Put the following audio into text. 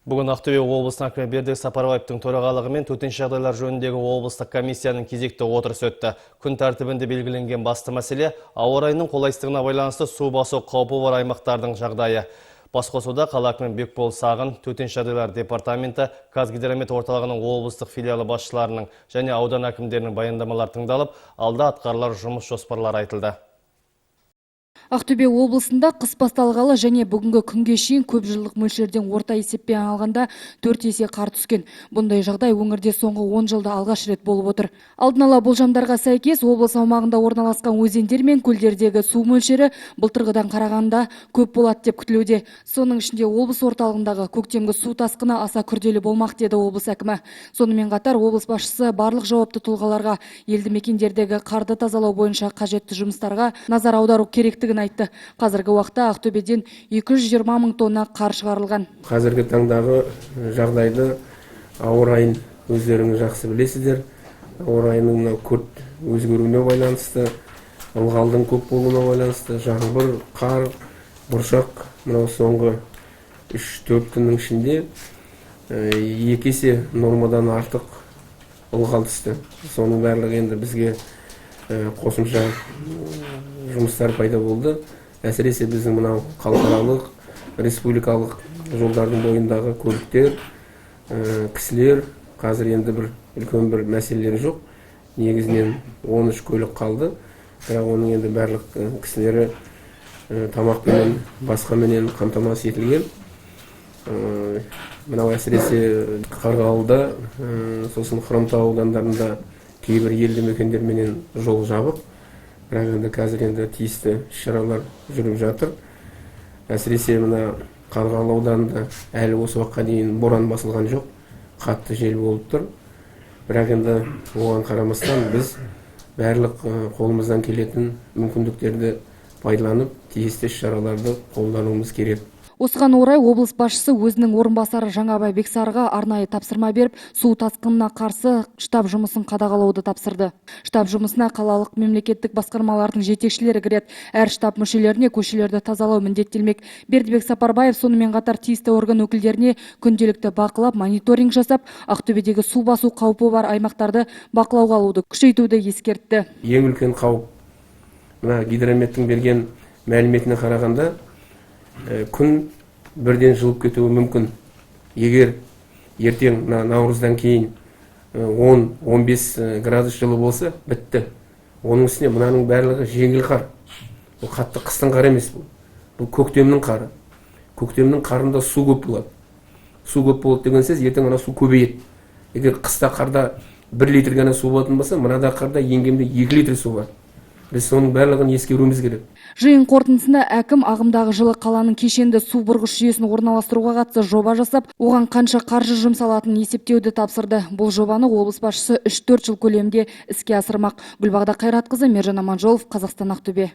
Бүгін Ақтөбе облысының әкімі Бердібек Сапарбаевтың төрағалығымен төтенше жағдайлар жөніндегі облыстық комиссияның кезекті отырысы өтті. Күн тәртібінде белгіленген басты мәселе ауа райының қолайсыздығына байланысты су басу қаупі бар аймақтардың жағдайы. Басқосуда қала әкімі Бекбол Сағын, төтенше жағдайлар департаменті, Қазгидромет орталығының облыстық филиалы басшыларының және аудан әкімдерінің баяндамалары тыңдалып, алда атқарылар жұмыс жоспарлары айтылды. Ақтөбе облысында қыс басталғалы және бүгінгі күнге шейін көп жылдық мөлшерден орта есеппен алғанда 4 есе қар түскен. Бұндай жағдай өңірде соңғы 10 жылда алғаш рет болып отыр. Алдын ала болжамдарға сәйкес облыс аумағында орналасқан өзендер мен көлдердегі су мөлшері былтырғыдан қарағанда көп болады деп күтілуде. Соның ішінде облыс орталығындағы көктемгі су тасқыны аса күрделі болмақ деді облыс әкімі. Сонымен қатар облыс басшысы барлық жауапты тұлғаларға елді мекендердегі қарды тазалау бойынша қажетті жұмыстарға назар аудару керектігін айтты. Қазіргі уақытта Ақтөбеден 220 мың тонна қар шығарылған. Қазіргі таңдағы жағдайды ауа райын өздеріңіз жақсы білесіздер. Ауа райының күрт өзгеруіне байланысты, ылғалдың көп болуына байланысты, жаңбыр, қар, бұршақ мынау соңғы 3-4 күннің ішінде 2 есе нормадан артық ылғал түсті. Соның барлығы енді бізге қосымша жұмыстар пайда болды. Әсіресе біздің мынау халықаралық, республикалық жолдардың бойындағы көліктер, кісілер қазір енді үлкен бір мәселелері жоқ. Негізінен 13 көлік қалды. Бірақ оның енді барлық кісілері тамақпенен, басқаменен қамтамасыз етілген. Мынау әсіресе Қарғалыда, сосын Хромтау аудандарында кейбір елді мекендерменен жол жабық. Бірақ енді қазір енді тиісті шаралар жүріп жатыр. Әсіресе мына Қарғалы ауданында әлі осы уақытқа дейін боран басылған жоқ, қатты жел болып тұр. Бірақ енді оған қарамастан біз барлық қолымыздан келетін мүмкіндіктерді пайдаланып, тиісті шараларды қолдануымыз керек. Осыған орай облыс басшысы өзінің орынбасары Жаңабай Бексарыға арнайы тапсырма беріп, су тасқынына қарсы штаб жұмысын қадағалауды тапсырды. Штаб жұмысына қалалық мемлекеттік басқармалардың жетекшілері кіреді. Әр штаб мүшелеріне көшелерді тазалау міндеттелмек. Бердібек Сапарбаев сонымен қатар тиісті орган өкілдеріне күнделікті бақылап, мониторинг жасап, Ақтөбедегі су басу қаупі бар аймақтарды бақылауға алуды күшейтуді ескертті. Ең үлкен қауіп мына гидрометтің берген мәліметіне қарағанда күн бірден жылып кетуі мүмкін. Егер ертең наурыздан кейін 10-15 градус жылы болса, бітті. Оның үстіне мынаның барлығы жеңіл қар. Бұл қатты қыстың қар емес бұл. Бұл көктемнің қары. Көктемнің қарында су көп болады. Су көп болады деген сөз, ертең ана су көбейеді. Егер қыста қарда 1 литр ғана су болатын болса, мынада қарда ең кемде 2 литр су бар. Біз соның барлығын ескеруіміз керек. Жиын қорытындысында әкім ағымдағы жылы қаланың кешенді су бұрғыш жүйесін орналастыруға қатысты жоба жасап, оған қанша қаржы жұмсалатынын есептеуді тапсырды. Бұл жобаны облыс басшысы 3-4 жыл көлемінде іске асырмақ. Гүлбағда Қайратқызы, Мержан Аманжолов, Қазақстан, Ақтөбе.